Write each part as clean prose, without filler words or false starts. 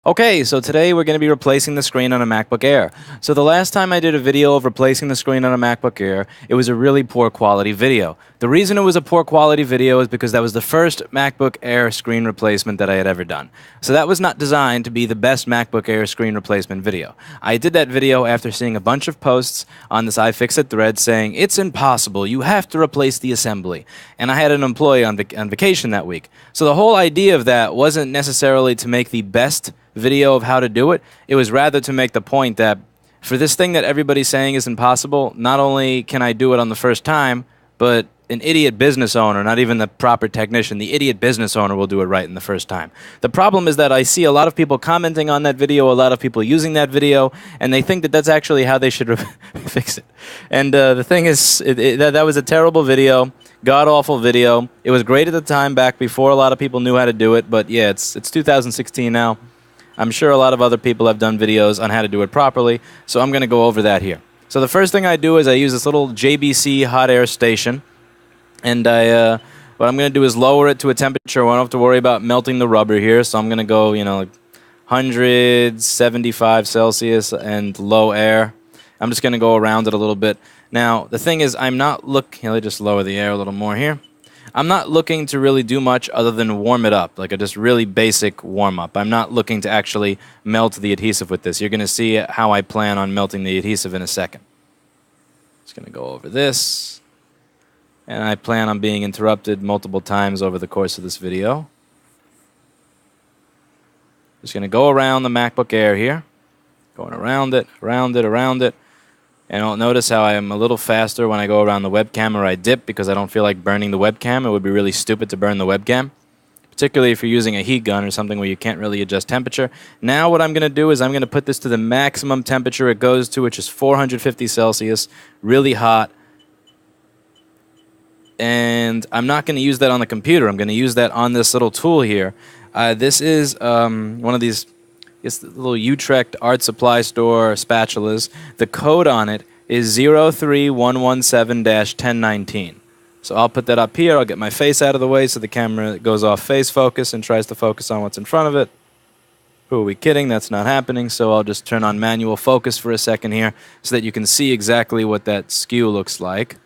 Okay, so today we're going to be replacing the screen on a MacBook Air. So the last time I did a video of replacing the screen on a MacBook Air, it was a really poor quality video. The reason it was a poor quality video is because that was the first MacBook Air screen replacement that I had ever done. So that was not designed to be the best MacBook Air screen replacement video. I did that video after seeing a bunch of posts on this iFixit thread saying, "It's impossible, you have to replace the assembly." And I had an employee on vacation that week. So the whole idea of that wasn't necessarily to make the best video of how to do it. It was rather to make the point that for this thing that everybody's saying is impossible, not only can I do it on the first time, but an idiot business owner, not even the proper technician, the idiot business owner will do it right in the first time. The problem is that I see a lot of people commenting on that video, a lot of people using that video, and they think that that's actually how they should fix it. And the thing is, that was a terrible video, god-awful video. It was great at the time, back before a lot of people knew how to do it, but yeah, it's 2016 now. I'm sure a lot of other people have done videos on how to do it properly, so I'm going to go over that here. So the first thing I do is I use this little JBC hot air station, and what I'm going to do is lower it to a temperature where I don't have to worry about melting the rubber here, so I'm going to go, like 175 Celsius and low air. I'm just going to go around it a little bit. Now, the thing is, I'm not looking... Let me just lower the air a little more here. I'm not looking to really do much other than warm it up, like a just really basic warm-up. I'm not looking to actually melt the adhesive with this. You're going to see how I plan on melting the adhesive in a second. Just going to go over this. And I plan on being interrupted multiple times over the course of this video. Just going to go around the MacBook Air here. Going around it, around it, around it. And I'll notice how I am a little faster when I go around the webcam, or I dip because I don't feel like burning the webcam. It would be really stupid to burn the webcam, particularly if you're using a heat gun or something where you can't really adjust temperature. Now what I'm going to do is I'm going to put this to the maximum temperature it goes to, which is 450 Celsius, really hot. And I'm not going to use that on the computer. I'm going to use that on this little tool here. This is one of these... It's the little Utrecht art supply store spatulas. The code on it is 03117-1019. So I'll put that up here. I'll get my face out of the way so the camera goes off face focus and tries to focus on what's in front of it. Who are we kidding? That's not happening. So I'll just turn on manual focus for a second here so that you can see exactly what that skew looks like.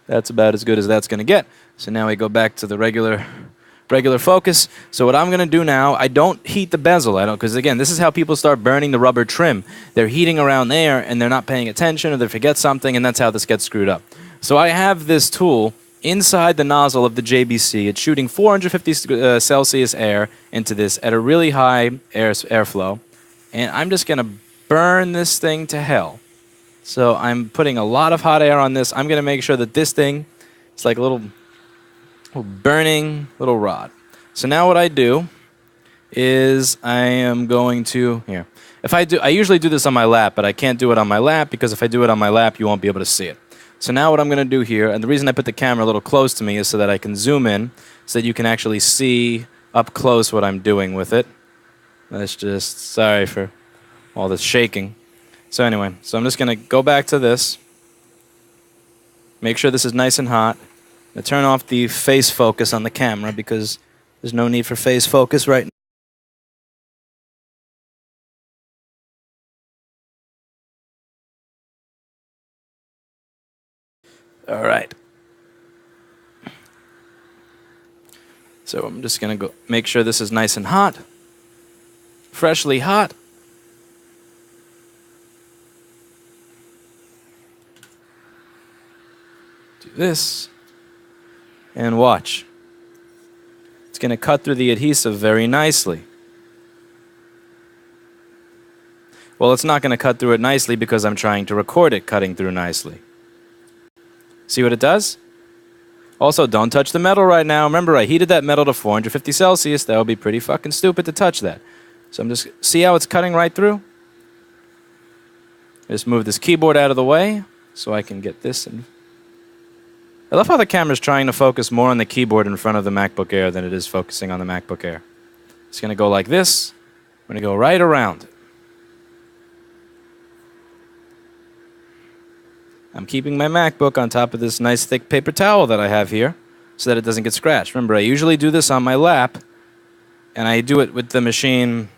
That's about as good as that's going to get. So now we go back to the regular focus. So what I'm going to do now, I don't heat the bezel. Because again, this is how people start burning the rubber trim. They're heating around there and they're not paying attention, or they forget something, and that's how this gets screwed up. So I have this tool inside the nozzle of the JBC. It's shooting 450 Celsius air into this at a really high airflow. And I'm just going to burn this thing to hell. So I'm putting a lot of hot air on this. I'm going to make sure that this thing is like a little burning little rod. So now what I do is I am going to... Here. I usually do this on my lap, but I can't do it on my lap because if I do it on my lap, you won't be able to see it. So now what I'm going to do here, and the reason I put the camera a little close to me is so that I can zoom in so that you can actually see up close what I'm doing with it. That's just... Sorry for all this shaking. So anyway, so I'm just going to go back to this. Make sure this is nice and hot. I'm going to turn off the face focus on the camera because there's no need for face focus right now. All right. So I'm just going to go make sure this is nice and hot. Freshly hot. This and watch. It's going to cut through the adhesive very nicely. Well, it's not going to cut through it nicely because I'm trying to record it cutting through nicely. See what it does? Also, don't touch the metal right now. Remember, I heated that metal to 450 Celsius. That would be pretty fucking stupid to touch that. So I'm just... See how it's cutting right through? Just move this keyboard out of the way so I can get this in... I love how the camera's trying to focus more on the keyboard in front of the MacBook Air than it is focusing on the MacBook Air. It's going to go like this. I'm going to go right around it. I'm keeping my MacBook on top of this nice thick paper towel that I have here so that it doesn't get scratched. Remember, I usually do this on my lap, and I do it with the machine,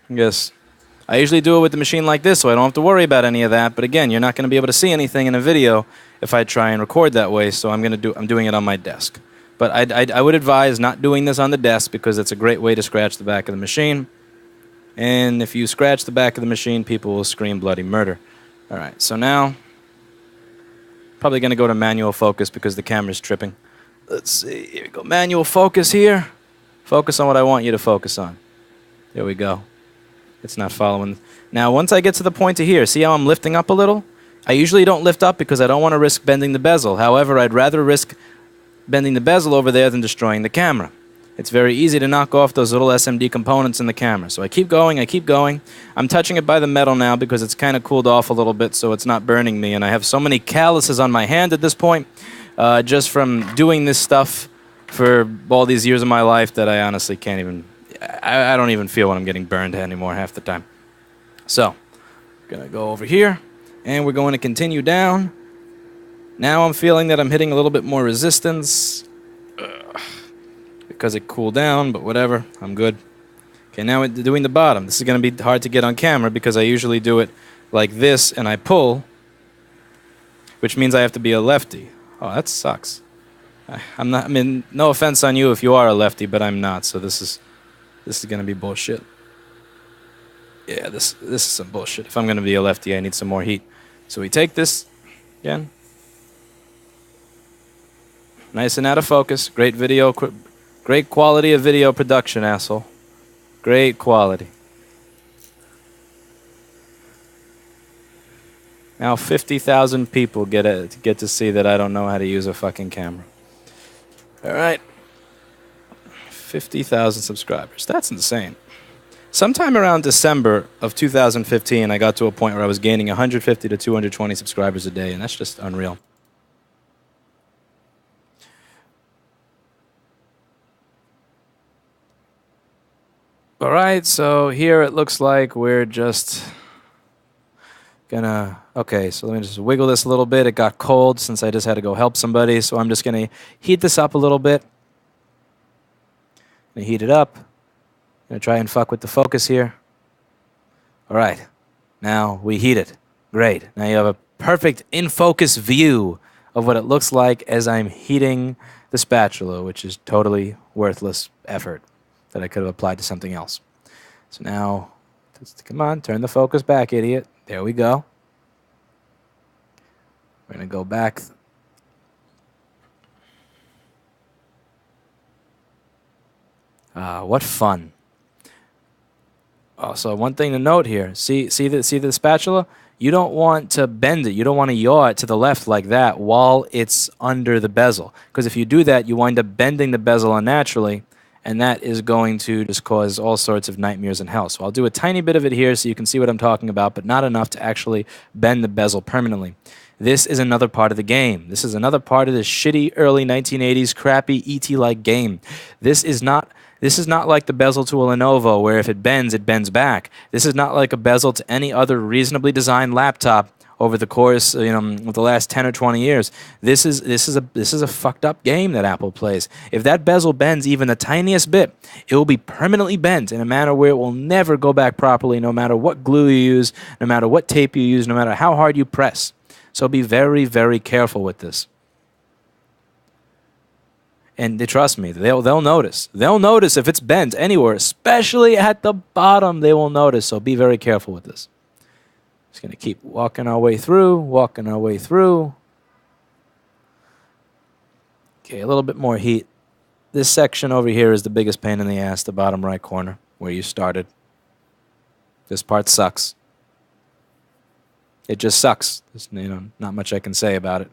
I usually do it with the machine like this so I don't have to worry about any of that. But again, you're not going to be able to see anything in a video if I try and record that way, so I'm doing it on my desk. But I would advise not doing this on the desk because it's a great way to scratch the back of the machine. And if you scratch the back of the machine, people will scream bloody murder. All right, so now, probably going to go to manual focus because the camera's tripping. Let's see, here we go. Manual focus here. Focus on what I want you to focus on. There we go. It's not following. Now, once I get to the point to here, see how I'm lifting up a little? I usually don't lift up because I don't want to risk bending the bezel. However, I'd rather risk bending the bezel over there than destroying the camera. It's very easy to knock off those little SMD components in the camera. So I keep going, I keep going. I'm touching it by the metal now because it's kind of cooled off a little bit so it's not burning me. And I have so many calluses on my hand at this point just from doing this stuff for all these years of my life that I honestly can't even... I don't even feel when I'm getting burned anymore half the time. So, going to go over here, and we're going to continue down. Now I'm feeling that I'm hitting a little bit more resistance because it cooled down, but whatever, I'm good. Okay, now we're doing the bottom. This is going to be hard to get on camera because I usually do it like this, and I pull, which means I have to be a lefty. Oh, that sucks. I'm not. I mean, no offense on you if you are a lefty, but I'm not, so this is going to be bullshit. Yeah, this is some bullshit. If I'm going to be a lefty, I need some more heat. So we take this again. Nice and out of focus. Great video, great quality of video production, asshole. Great quality. Now 50,000 people get to see that I don't know how to use a fucking camera. All right. 50,000 subscribers. That's insane. Sometime around December of 2015, I got to a point where I was gaining 150 to 220 subscribers a day, and that's just unreal. All right, so here it looks like we're just gonna... Okay, so let me just wiggle this a little bit. It got cold since I just had to go help somebody, so I'm just gonna heat this up a little bit. Gonna heat it up. Gonna try and fuck with the focus here. All right, now we heat it. Great. Now you have a perfect in-focus view of what it looks like as I'm heating the spatula, which is totally worthless effort that I could have applied to something else. So now, come on, turn the focus back, idiot. There we go. We're gonna go back. What fun. Also, one thing to note here. See the spatula? You don't want to bend it. You don't want to yaw it to the left like that while it's under the bezel. Because if you do that, you wind up bending the bezel unnaturally, and that is going to just cause all sorts of nightmares and hell. So I'll do a tiny bit of it here so you can see what I'm talking about, but not enough to actually bend the bezel permanently. This is another part of the game. This is another part of this shitty early 1980s crappy ET-like game. This is not like the bezel to a Lenovo where if it bends back. This is not like a bezel to any other reasonably designed laptop over the course, of the last 10 or 20 years. This is a fucked up game that Apple plays. If that bezel bends even the tiniest bit, it will be permanently bent in a manner where it will never go back properly, no matter what glue you use, no matter what tape you use, no matter how hard you press. So be very, very careful with this. And trust me, they'll notice. They'll notice if it's bent anywhere, especially at the bottom. They will notice. So be very careful with this. Just gonna keep walking our way through. Okay, a little bit more heat. This section over here is the biggest pain in the ass. The bottom right corner where you started. This part sucks. It just sucks. There's not much I can say about it.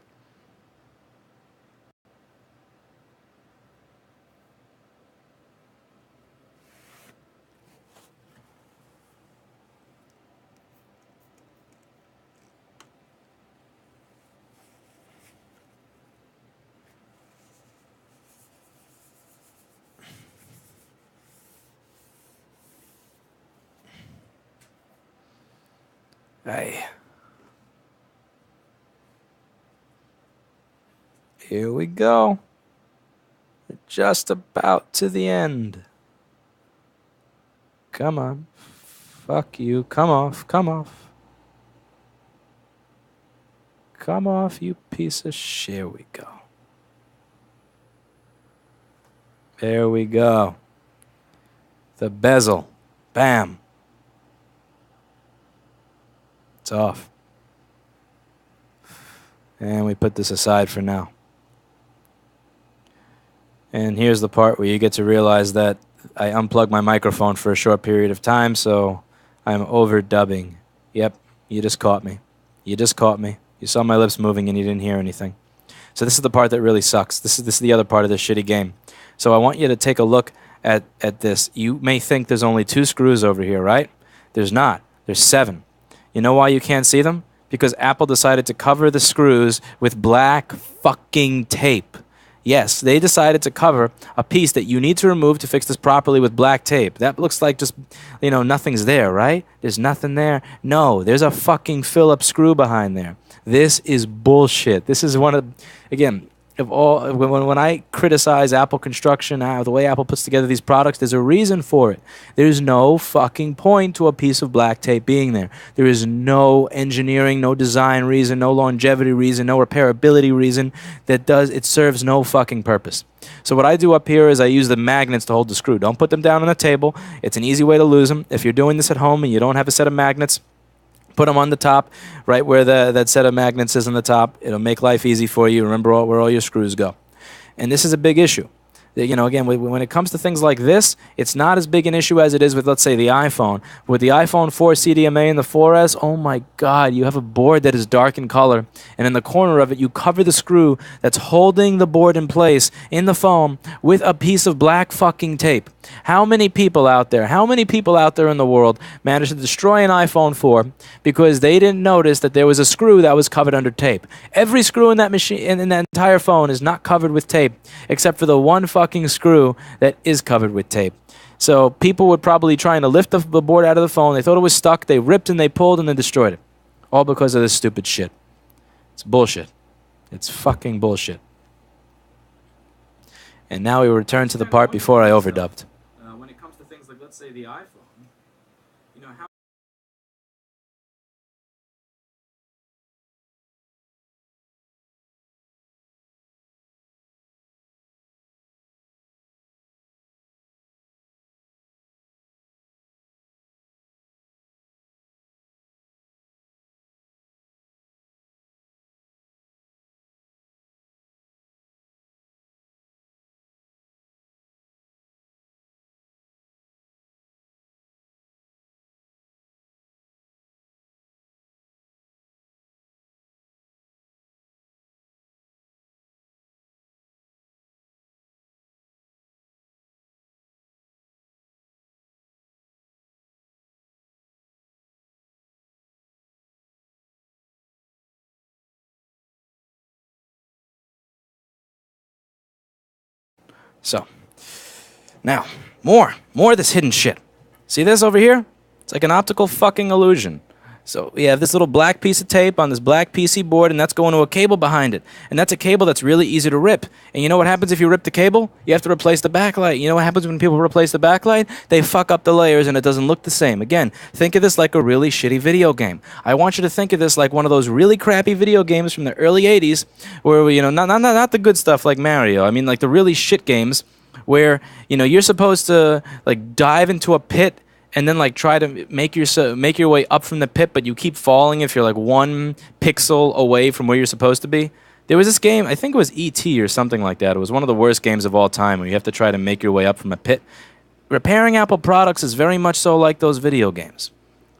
Aye. Here we go. We're just about to the end. Come on. Fuck you. Come off. Come off. Come off, you piece of shit. Here we go. There we go. The bezel. Bam. It's off. And we put this aside for now. And here's the part where you get to realize that I unplugged my microphone for a short period of time, so I'm overdubbing. Yep, you just caught me. You just caught me. You saw my lips moving and you didn't hear anything. So this is the part that really sucks. This is the other part of this shitty game. So I want you to take a look at this. You may think there's only 2 screws over here, right? There's not. There's 7. You know why you can't see them? Because Apple decided to cover the screws with black fucking tape. Yes, they decided to cover a piece that you need to remove to fix this properly with black tape. That looks like just, you know, nothing's there, right? There's nothing there. No, there's a fucking Phillips screw behind there. This is bullshit. This is one of, again, of all, when I criticize Apple construction, the way Apple puts together these products, there's a reason for it. There's no fucking point to a piece of black tape being there. There is no engineering, no design reason, no longevity reason, no repairability reason it serves no fucking purpose. So what I do up here is I use the magnets to hold the screw. Don't put them down on the table. It's an easy way to lose them. If you're doing this at home and you don't have a set of magnets, put them on the top, right where that set of magnets is on the top. It'll make life easy for you. Remember where all your screws go. And this is a big issue. You know, again, when it comes to things like this, it's not as big an issue as it is with, let's say, the iPhone. With the iPhone 4 CDMA and the 4S, oh my God, you have a board that is dark in color, and in the corner of it, you cover the screw that's holding the board in place in the foam with a piece of black fucking tape. How many people out there in the world managed to destroy an iPhone 4 because they didn't notice that there was a screw that was covered under tape? Every screw in that machine, in that entire phone, is not covered with tape, except for the one fucking screw that is covered with tape. So people were probably trying to lift the board out of the phone. They thought it was stuck. They ripped and they pulled and then destroyed it. All because of this stupid shit. It's bullshit. It's fucking bullshit. And now we return to the part before I overdubbed. When it comes to things like, let's say, the iPhone, you know, how So, now, more of this hidden shit. See this over here? It's like an optical fucking illusion. So we have this little black piece of tape on this black PC board, and that's going to a cable behind it. And that's a cable that's really easy to rip. And you know what happens if you rip the cable? You have to replace the backlight. You know what happens when people replace the backlight? They fuck up the layers and it doesn't look the same. Again, think of this like a really shitty video game. I want you to think of this like one of those really crappy video games from the early 80s where, you know, not the good stuff like Mario. I mean, like the really shit games where, you know, you're supposed to like dive into a pit and then like try to make your way up from the pit, but you keep falling if you're like 1 pixel away from where you're supposed to be. There was this game, I think it was E.T. or something like that. It was one of the worst games of all time where you have to try to make your way up from a pit. Repairing Apple products is very much so like those video games.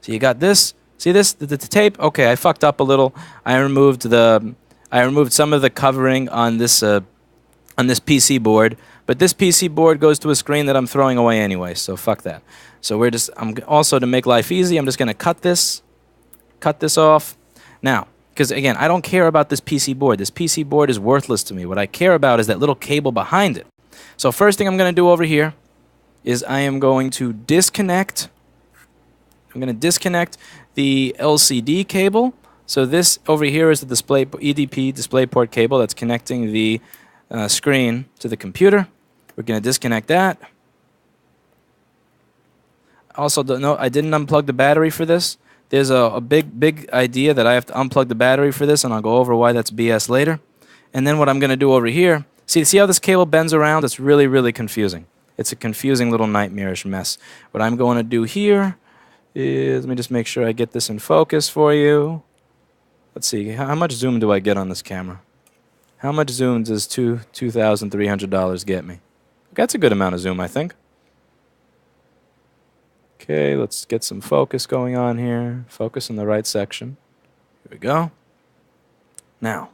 So you got this. See this? The tape? Okay, I fucked up a little. I removed some of the covering on this PC board. But this PC board goes to a screen that I'm throwing away anyway, so fuck that. So I'm also, to make life easy, I'm just going to cut this off. Now, because again, I don't care about this PC board. This PC board is worthless to me. What I care about is that little cable behind it. So first thing I'm going to do over here is I am going to disconnect the LCD cable So this over here is the display EDP DisplayPort cable that's connecting the screen to the computer. We're going to disconnect that. Also, note I didn't unplug the battery for this. There's a big idea that I have to unplug the battery for this, and I'll go over why that's BS later. And then what I'm going to do over here, see how this cable bends around? It's really, really confusing. It's a confusing little nightmarish mess. What I'm going to do here is, let me just make sure I get this in focus for you. Let's see, how much zoom do I get on this camera? How much zoom does $2,300 get me? That's a good amount of zoom, I think. Okay, let's get some focus going on here. Focus in the right section. Here we go. Now,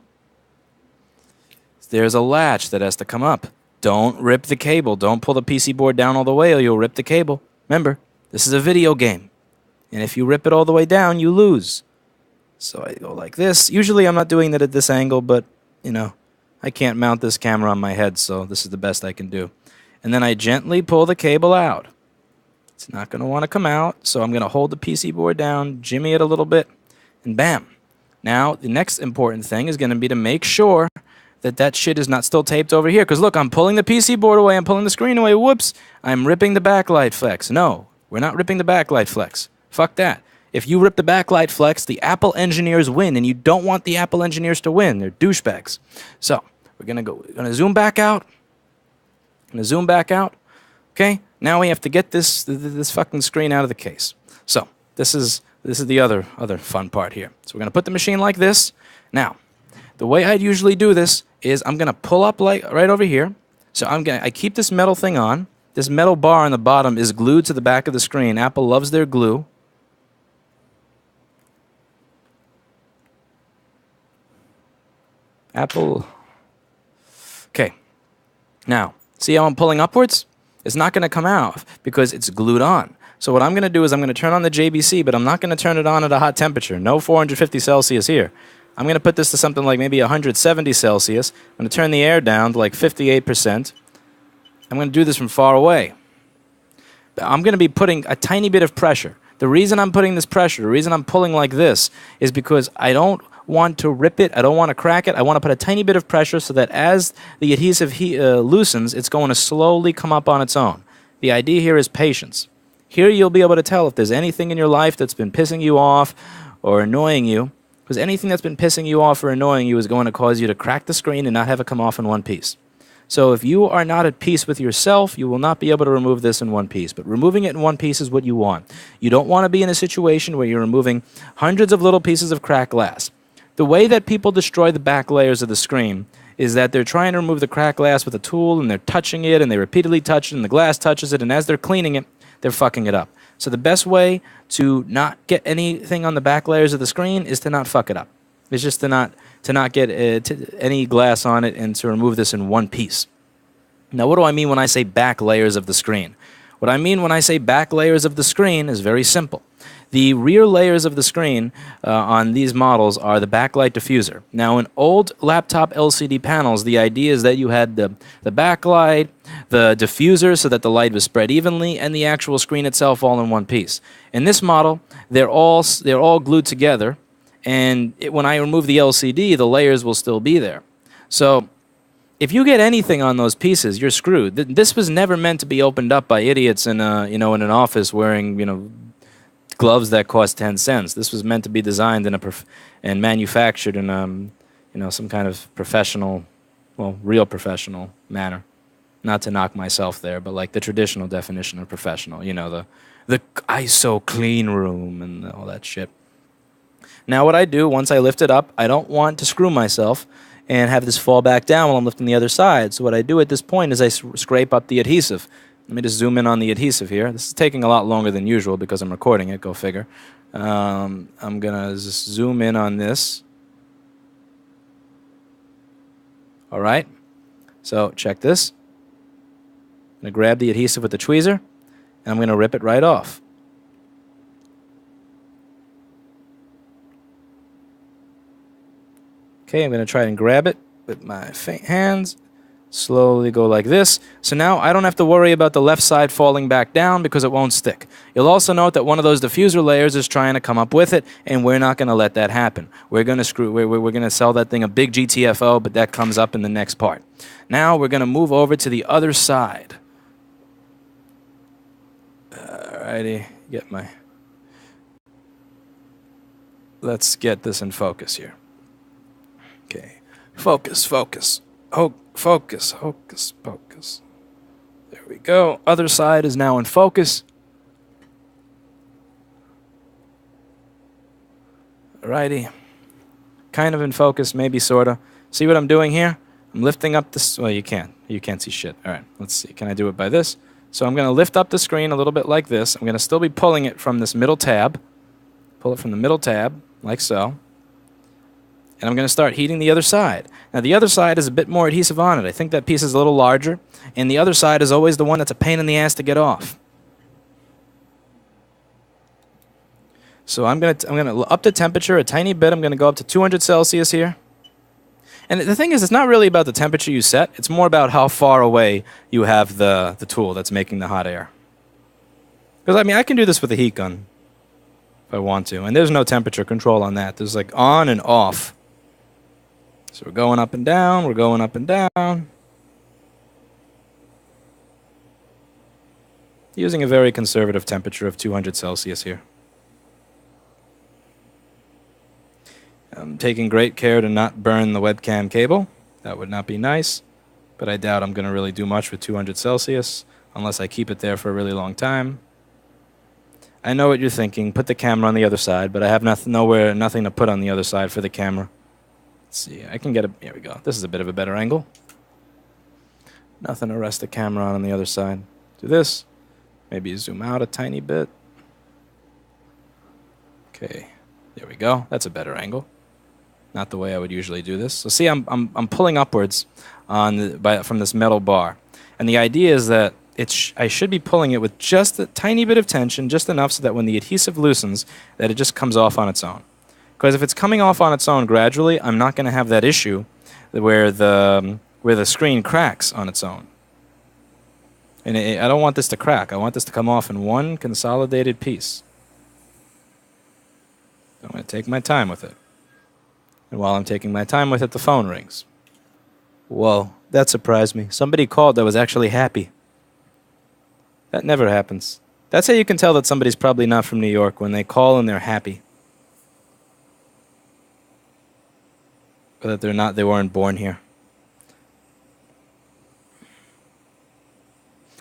there's a latch that has to come up. Don't rip the cable. Don't pull the PC board down all the way or you'll rip the cable. Remember, this is a video game. And if you rip it all the way down, you lose. So I go like this. Usually I'm not doing that at this angle, but, you know, I can't mount this camera on my head, so this is the best I can do. And then I gently pull the cable out. It's not going to want to come out, so I'm going to hold the PC board down, jimmy it a little bit, and bam. Now, the next important thing is going to be to make sure that that shit is not still taped over here. Because look, I'm pulling the PC board away, I'm pulling the screen away, whoops, I'm ripping the backlight flex. No, we're not ripping the backlight flex. Fuck that. If you rip the backlight flex, the Apple engineers win, and you don't want the Apple engineers to win. They're douchebags. So, we're going to zoom back out. Okay? Now we have to get this fucking screen out of the case. So, this is the other fun part here. So, we're going to put the machine like this. Now, the way I'd usually do this is I'm going to pull up like right over here. So, I keep this metal thing on. This metal bar on the bottom is glued to the back of the screen. Apple loves their glue. Apple. Okay. Now, see how I'm pulling upwards? It's not going to come out because it's glued on. So what I'm going to do is I'm going to turn on the JBC, but I'm not going to turn it on at a hot temperature. No 450 Celsius here. I'm going to put this to something like maybe 170 Celsius. I'm going to turn the air down to like 58%. I'm going to do this from far away. I'm going to be putting a tiny bit of pressure. The reason I'm putting this pressure, the reason I'm pulling like this, is because I don't want to rip it, I don't want to crack it, I want to put a tiny bit of pressure so that as the adhesive loosens, it's going to slowly come up on its own. The idea here is patience. Here you'll be able to tell if there's anything in your life that's been pissing you off or annoying you, because anything that's been pissing you off or annoying you is going to cause you to crack the screen and not have it come off in one piece. So if you are not at peace with yourself, you will not be able to remove this in one piece. But removing it in one piece is what you want. You don't want to be in a situation where you're removing hundreds of little pieces of cracked glass. The way that people destroy the back layers of the screen is that they're trying to remove the cracked glass with a tool, and they're touching it, and they repeatedly touch it, and the glass touches it, and as they're cleaning it, they're fucking it up. So the best way to not get anything on the back layers of the screen is to not fuck it up. It's just to not get any glass on it and to remove this in one piece. Now, what do I mean when I say back layers of the screen? What I mean when I say back layers of the screen is very simple. The rear layers of the screen on these models are the backlight diffuser. Now, in old laptop LCD panels, the idea is that you had the backlight, the diffuser so that the light was spread evenly, and the actual screen itself all in one piece. In this model, they're all glued together, and when I remove the LCD, the layers will still be there. So, if you get anything on those pieces, you're screwed. This was never meant to be opened up by idiots in in an office wearing gloves that cost 10 cents. This was meant to be designed and manufactured in some kind of professional, real professional manner. Not to knock myself there, but like the traditional definition of professional. The ISO clean room and all that shit. Now what I do once I lift it up, I don't want to screw myself and have this fall back down while I'm lifting the other side. So what I do at this point is I scrape up the adhesive. Let me just zoom in on the adhesive here. This is taking a lot longer than usual because I'm recording it, go figure. I'm going to just zoom in on this. All right. So check this. I'm going to grab the adhesive with the tweezer, and I'm going to rip it right off. Okay, I'm going to try and grab it with my hands. Slowly go like this. So now I don't have to worry about the left side falling back down because it won't stick. You'll also note that one of those diffuser layers is trying to come up with it, and we're not going to let that happen. We're going to we're going to sell that thing a big GTFO, but that comes up in the next part. Now we're going to move over to the other side. Alrighty, let's get this in focus here. Okay, focus. Oh, focus, hocus pocus. There we go. Other side is now in focus. Alrighty. Kind of in focus, maybe sorta. See what I'm doing here? I'm lifting up this. Well, you can't. You can't see shit. Alright, let's see. Can I do it by this? So I'm going to lift up the screen a little bit like this. I'm going to still be pulling it from this middle tab. Pull it from the middle tab, like so. And I'm going to start heating the other side. Now, the other side is a bit more adhesive on it. I think that piece is a little larger. And the other side is always the one that's a pain in the ass to get off. So I'm going to up the temperature a tiny bit. I'm going to go up to 200 Celsius here. And the thing is, it's not really about the temperature you set. It's more about how far away you have the tool that's making the hot air. Because, I mean, I can do this with a heat gun if I want to. And there's no temperature control on that. There's like on and off. So we're going up and down, we're going up and down. Using a very conservative temperature of 200 Celsius here. I'm taking great care to not burn the webcam cable. That would not be nice. But I doubt I'm going to really do much with 200 Celsius unless I keep it there for a really long time. I know what you're thinking. Put the camera on the other side, but I have nothing to put on the other side for the camera. Let's see, I can get a, here we go. This is a bit of a better angle. Nothing to rest the camera on the other side. Do this. Maybe zoom out a tiny bit. Okay, there we go. That's a better angle. Not the way I would usually do this. So see, I'm pulling upwards on from this metal bar. And the idea is that I should be pulling it with just a tiny bit of tension, just enough so that when the adhesive loosens, that it just comes off on its own. Because if it's coming off on its own gradually, I'm not going to have that issue where the screen cracks on its own. And I don't want this to crack. I want this to come off in one consolidated piece. I'm going to take my time with it. And while I'm taking my time with it, the phone rings. Whoa, that surprised me. Somebody called that was actually happy. That never happens. That's how you can tell that somebody's probably not from New York, when they call and they're happy. Or that they weren't born here.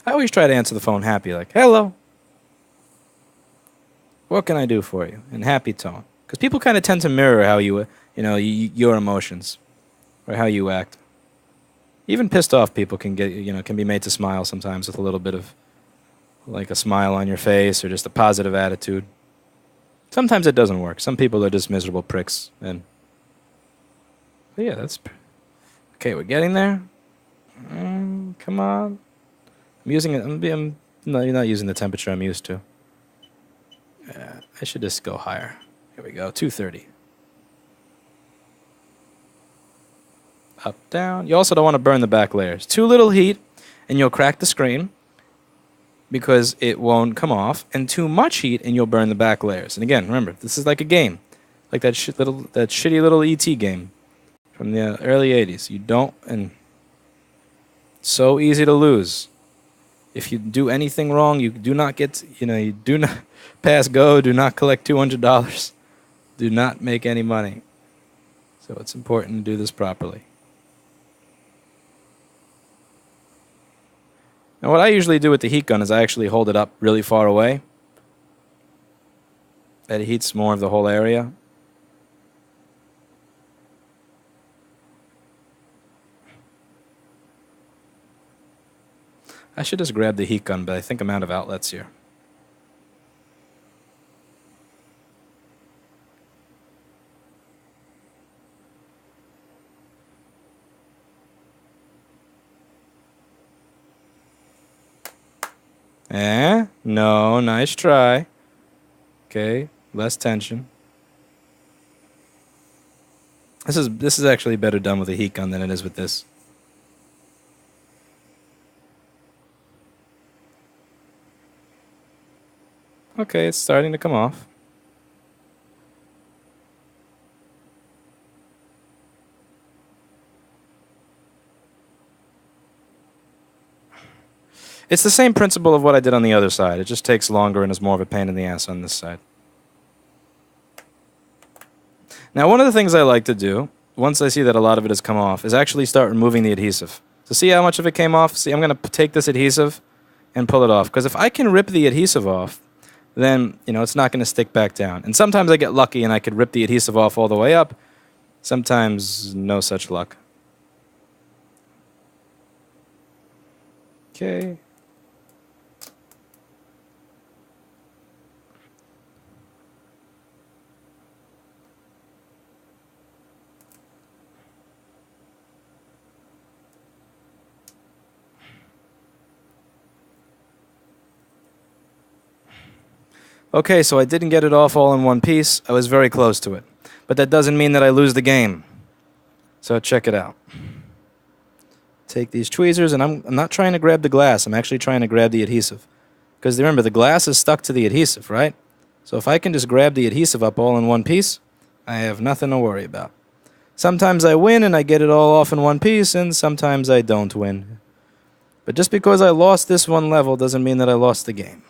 I always try to answer the phone happy, like, hello. What can I do for you? In happy tone. Because people kind of tend to mirror how your emotions, or how you act. Even pissed off people can be made to smile sometimes with a little bit of, like, a smile on your face, or just a positive attitude. Sometimes it doesn't work. Some people are just miserable pricks, and yeah, that's okay. We're getting there. Come on. I'm using it. No, you're not using the temperature I'm used to. I should just go higher. Here we go. 230. Up, down. You also don't want to burn the back layers. Too little heat, and you'll crack the screen because it won't come off. And too much heat, and you'll burn the back layers. And again, remember, this is like a game, like that shitty little ET game from the early 80s. You don't, and so easy to lose. If you do anything wrong, you do not get, you do not pass go, do not collect $200, do not make any money. So it's important to do this properly. Now what I usually do with the heat gun is I actually hold it up really far away. That heats more of the whole area. I should just grab the heat gun, but I think I'm out of outlets here. No, nice try. Okay, less tension. This is actually better done with a heat gun than it is with this. Okay, it's starting to come off. It's the same principle of what I did on the other side. It just takes longer and is more of a pain in the ass on this side. Now, one of the things I like to do, once I see that a lot of it has come off, is actually start removing the adhesive. So see how much of it came off? See, I'm going to take this adhesive and pull it off. Because if I can rip the adhesive off, then, it's not going to stick back down. And sometimes I get lucky and I could rip the adhesive off all the way up. Sometimes no such luck. Okay. Okay, so I didn't get it off all in one piece. I was very close to it. But that doesn't mean that I lose the game. So check it out. Take these tweezers, and I'm not trying to grab the glass. I'm actually trying to grab the adhesive. Because remember, the glass is stuck to the adhesive, right? So if I can just grab the adhesive up all in one piece, I have nothing to worry about. Sometimes I win and I get it all off in one piece, and sometimes I don't win. But just because I lost this one level doesn't mean that I lost the game.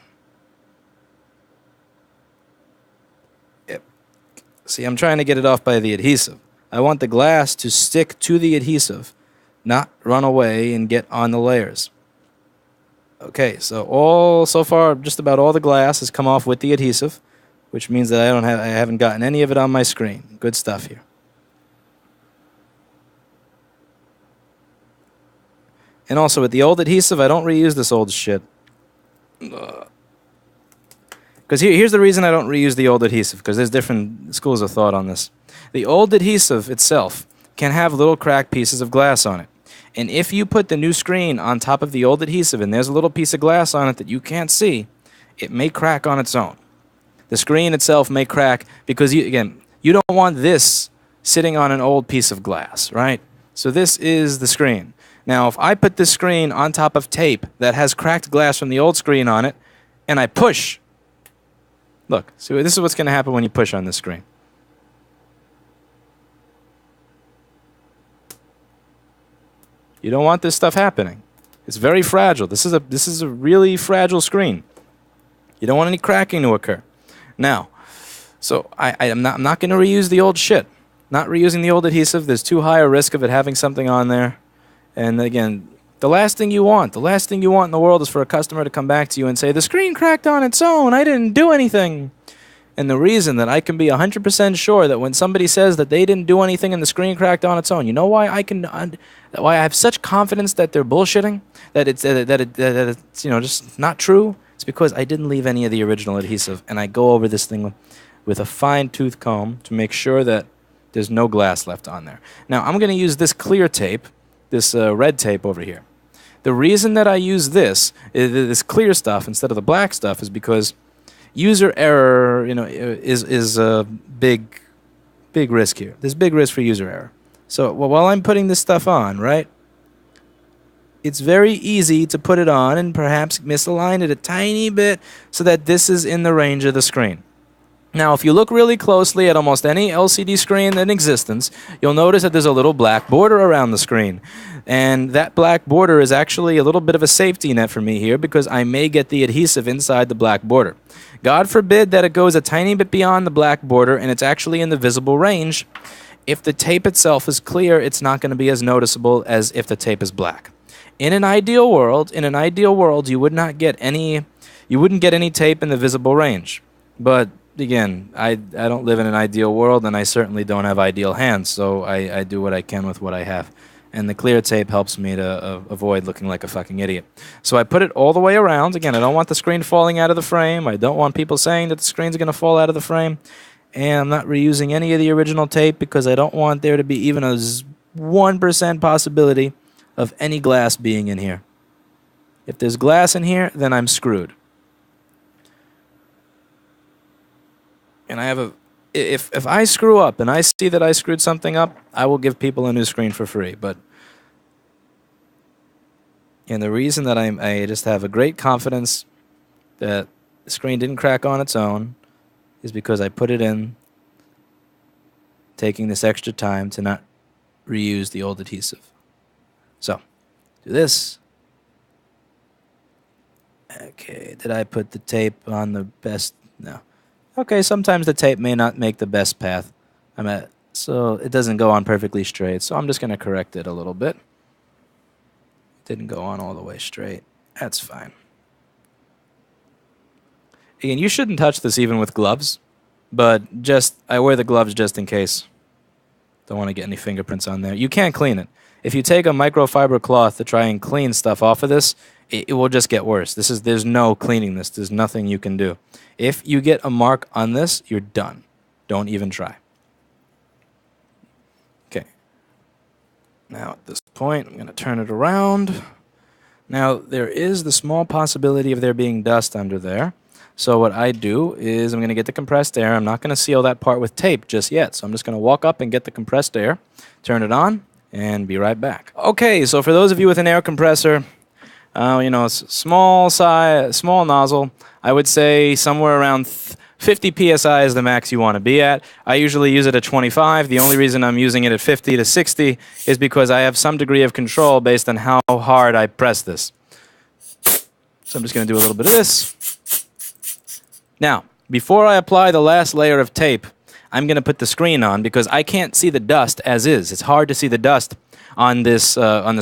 See, I'm trying to get it off by the adhesive. I want the glass to stick to the adhesive, not run away and get on the layers. Okay, so far, just about all the glass has come off with the adhesive, which means that I haven't gotten any of it on my screen. Good stuff here. And also, with the old adhesive, I don't reuse this old shit. Because here's the reason I don't reuse the old adhesive, because there's different schools of thought on this. The old adhesive itself can have little cracked pieces of glass on it. And if you put the new screen on top of the old adhesive and there's a little piece of glass on it that you can't see, it may crack on its own. The screen itself may crack because, you don't want this sitting on an old piece of glass, right? So this is the screen. Now, if I put this screen on top of tape that has cracked glass from the old screen on it, and I push, look, so this is what's going to happen when you push on this screen. You don't want this stuff happening. It's very fragile. This is a really fragile screen. You don't want any cracking to occur. Now, so I'm not going to reuse the old shit. Not reusing the old adhesive. There's too high a risk of it having something on there. And again, the last thing you want in the world is for a customer to come back to you and say, the screen cracked on its own. I didn't do anything. And the reason that I can be 100% sure that when somebody says that they didn't do anything and the screen cracked on its own, you know why why I have such confidence that they're bullshitting, that it's just not true? It's because I didn't leave any of the original adhesive, and I go over this thing with a fine-tooth comb to make sure that there's no glass left on there. Now, I'm going to use this clear tape, this red tape over here. The reason that I use this clear stuff instead of the black stuff is because user error, is a big risk here. There's big risk for user error. So while I'm putting this stuff on, right, it's very easy to put it on and perhaps misalign it a tiny bit so that this is in the range of the screen. Now, if you look really closely at almost any LCD screen in existence, you'll notice that there's a little black border around the screen. And that black border is actually a little bit of a safety net for me here because I may get the adhesive inside the black border. God forbid that it goes a tiny bit beyond the black border and it's actually in the visible range. If the tape itself is clear, it's not going to be as noticeable as if the tape is black. In an ideal world, you wouldn't get any tape in the visible range. But again, I don't live in an ideal world, and I certainly don't have ideal hands, so I do what I can with what I have. And the clear tape helps me to avoid looking like a fucking idiot. So I put it all the way around. Again, I don't want the screen falling out of the frame. I don't want people saying that the screen's going to fall out of the frame. And I'm not reusing any of the original tape because I don't want there to be even a 1% possibility of any glass being in here. If there's glass in here, then I'm screwed. And I have if I screw up and I see that I screwed something up, I will give people a new screen for free. And the reason that I just have a great confidence that the screen didn't crack on its own is because I put it in, taking this extra time to not reuse the old adhesive. So, do this. Okay, did I put the tape on the best? No. Okay, sometimes the tape may not make the best path. So it doesn't go on perfectly straight. So I'm just going to correct it a little bit. Didn't go on all the way straight. That's fine. Again, you shouldn't touch this even with gloves, but I wear the gloves just in case. Don't want to get any fingerprints on there. You can't clean it. If you take a microfiber cloth to try and clean stuff off of this, it will just get worse. There's no cleaning this. There's nothing you can do. If you get a mark on this, you're done. Don't even try. Okay. Now at this point, I'm going to turn it around. Now, there is the small possibility of there being dust under there. So what I do is I'm going to get the compressed air. I'm not going to seal that part with tape just yet. So I'm just going to walk up and get the compressed air, turn it on, and be right back. Okay, so for those of you with an air compressor, small size, small nozzle, I would say somewhere around 50 psi is the max you want to be at. I usually use it at 25. The only reason I'm using it at 50 to 60 is because I have some degree of control based on how hard I press this. So I'm just going to do a little bit of this. Now, before I apply the last layer of tape, I'm going to put the screen on because I can't see the dust as is. It's hard to see the dust on this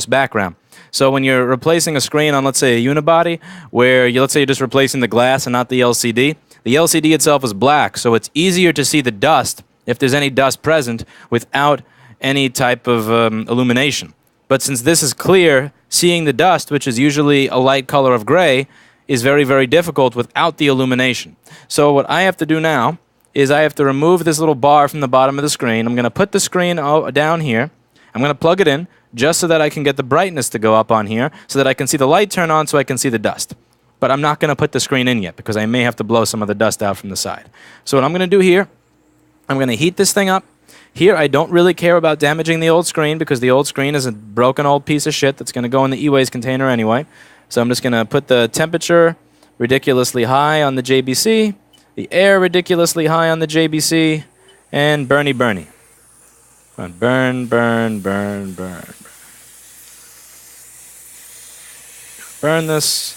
background. So when you're replacing a screen on, let's say, a unibody, where let's say you're just replacing the glass and not the LCD itself is black, so it's easier to see the dust if there's any dust present without any type of illumination. But since this is clear, seeing the dust, which is usually a light color of gray, is very, very difficult without the illumination. So what I have to do now is I have to remove this little bar from the bottom of the screen. I'm going to put the screen down here. I'm going to plug it in just so that I can get the brightness to go up on here so that I can see the light turn on so I can see the dust. But I'm not going to put the screen in yet because I may have to blow some of the dust out from the side. So what I'm going to do here, I'm going to heat this thing up. Here, I don't really care about damaging the old screen because the old screen is a broken old piece of shit that's going to go in the e-waste container anyway. So I'm just going to put the temperature ridiculously high on the JBC, the air ridiculously high on the JBC, and burn. Burn. Burn this.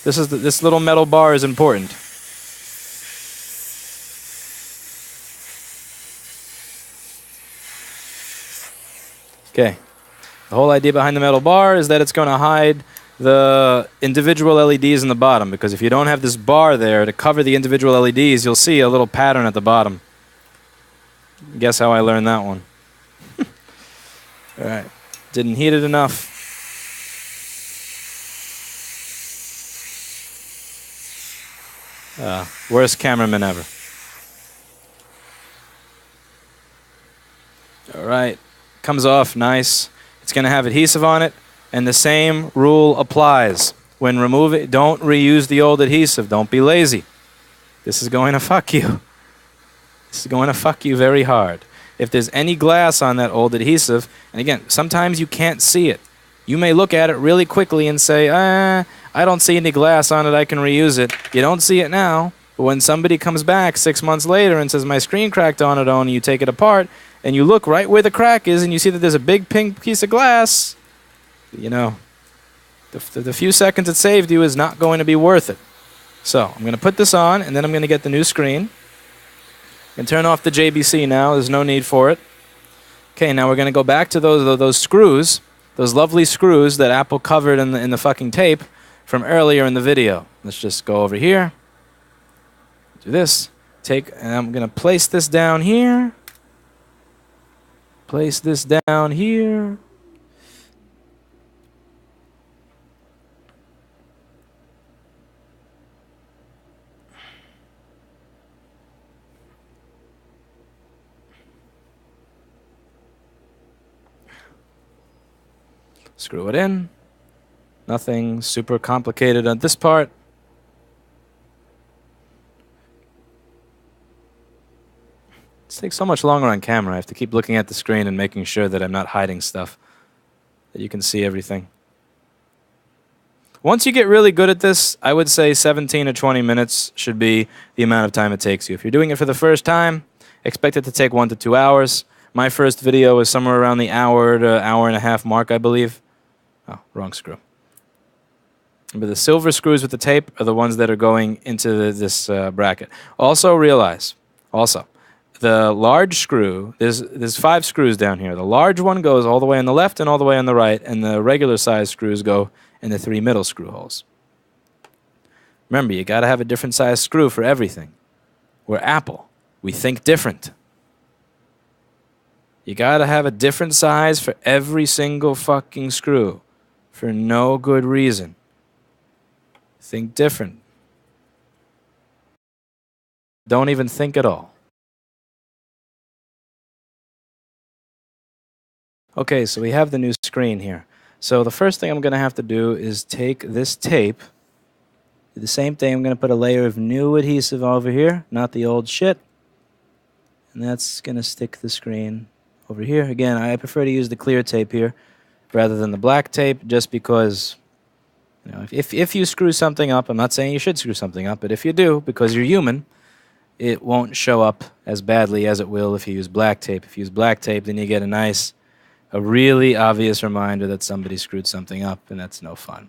This little metal bar is important. Okay. The whole idea behind the metal bar is that it's going to hide the individual LEDs in the bottom, because if you don't have this bar there to cover the individual LEDs, you'll see a little pattern at the bottom. Guess how I learned that one. All right. Didn't heat it enough. Worst cameraman ever. All right. Comes off nice. It's going to have adhesive on it, and the same rule applies. When removing, don't reuse the old adhesive. Don't be lazy. This is going to fuck you. This is going to fuck you very hard. If there's any glass on that old adhesive, and again, sometimes you can't see it. You may look at it really quickly and say, I don't see any glass on it, I can reuse it. You don't see it now, but when somebody comes back 6 months later and says, my screen cracked on it, and you take it apart, and you look right where the crack is, and you see that there's a big pink piece of glass, you know, the few seconds it saved you is not going to be worth it. So I'm going to put this on, and then I'm going to get the new screen. And turn off the JBC now. There's no need for it. Okay, now we're going to go back to those screws, those lovely screws that Apple covered in the fucking tape from earlier in the video. Let's just go over here. Do this. And I'm going to place this down here. Place this down here. Screw it in. Nothing super complicated on this part. This takes so much longer on camera. I have to keep looking at the screen and making sure that I'm not hiding stuff, that you can see everything. Once you get really good at this, I would say 17 to 20 minutes should be the amount of time it takes you. If you're doing it for the first time, expect it to take 1 to 2 hours. My first video was somewhere around the hour to hour and a half mark, I believe. Oh, wrong screw. But the silver screws with the tape are the ones that are going into this bracket. Also realize, the large screw, there's 5 screws down here. The large one goes all the way on the left and all the way on the right, and the regular size screws go in the 3 middle screw holes. Remember, you got to have a different size screw for everything. We're Apple. We think different. You got to have a different size for every single fucking screw for no good reason. Think different. Don't even think at all. Okay, so we have the new screen here. So the first thing I'm going to have to do is take this tape, do the same thing. I'm going to put a layer of new adhesive over here, not the old shit. And that's going to stick the screen over here. Again, I prefer to use the clear tape here rather than the black tape, just because, you know, if you screw something up, I'm not saying you should screw something up, but if you do, because you're human, it won't show up as badly as it will if you use black tape. If you use black tape, then you get a really obvious reminder that somebody screwed something up, and that's no fun.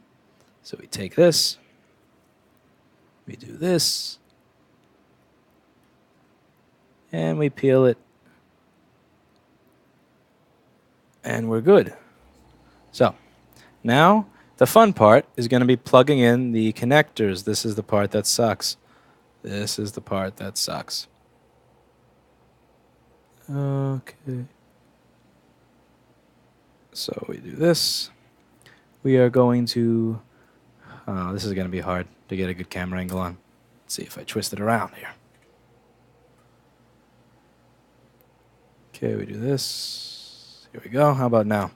So we take this, we do this, and we peel it, and we're good. So now the fun part is going to be plugging in the connectors. This is the part that sucks. This is the part that sucks. Okay. So we do this. We are going to... this is going to be hard to get a good camera angle on. Let's see if I twist it around here. Okay, we do this. Here we go. How about now?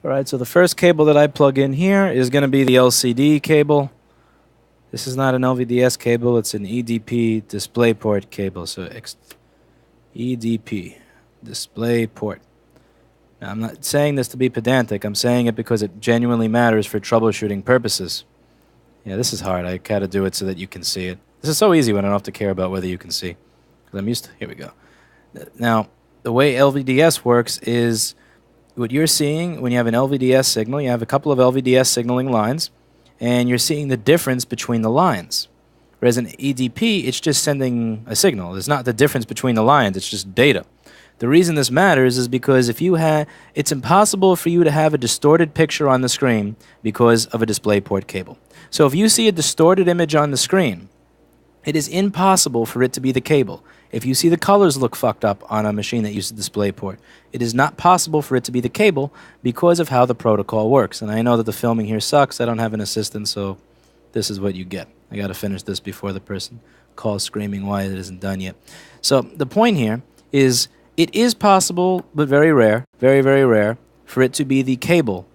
Alright, so the first cable that I plug in here is going to be the LCD cable. This is not an LVDS cable, it's an EDP DisplayPort cable. So EDP DisplayPort. Now, I'm not saying this to be pedantic, I'm saying it because it genuinely matters for troubleshooting purposes. Yeah, this is hard. I gotta do it so that you can see it. This is so easy when I don't have to care about whether you can see. 'Cause I'm used to... Here we go. Now, the way LVDS works is what you're seeing when you have an LVDS signal, you have a couple of LVDS signaling lines, and you're seeing the difference between the lines. Whereas in EDP, it's just sending a signal. There's not the difference between the lines, it's just data. The reason this matters is because if you it's impossible for you to have a distorted picture on the screen because of a DisplayPort cable. So if you see a distorted image on the screen, it is impossible for it to be the cable. If you see the colors look fucked up on a machine that uses DisplayPort, it is not possible for it to be the cable because of how the protocol works. And I know that the filming here sucks. I don't have an assistant, so this is what you get. I got to finish this before the person calls screaming why it isn't done yet. So the point here is it is possible, but very rare, very, very rare, for it to be the cable.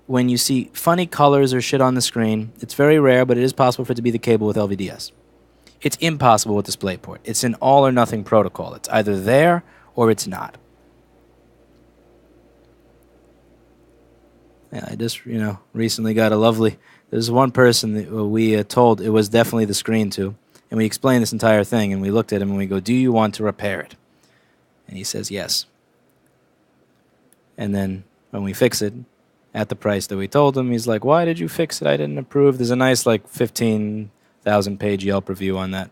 When you see funny colors or shit on the screen, it's very rare, but it is possible for it to be the cable with LVDS. It's impossible with DisplayPort. It's an all or nothing protocol. It's either there or it's not. Yeah, I just, recently got a lovely... There's one person that we told it was definitely the screen to, and we explained this entire thing, and we looked at him and we go, "Do you want to repair it?" And he says, "Yes." And then when we fix it, at the price that we told him, he's like, "Why did you fix it? I didn't approve." There's a nice, 15,000-page Yelp review on that,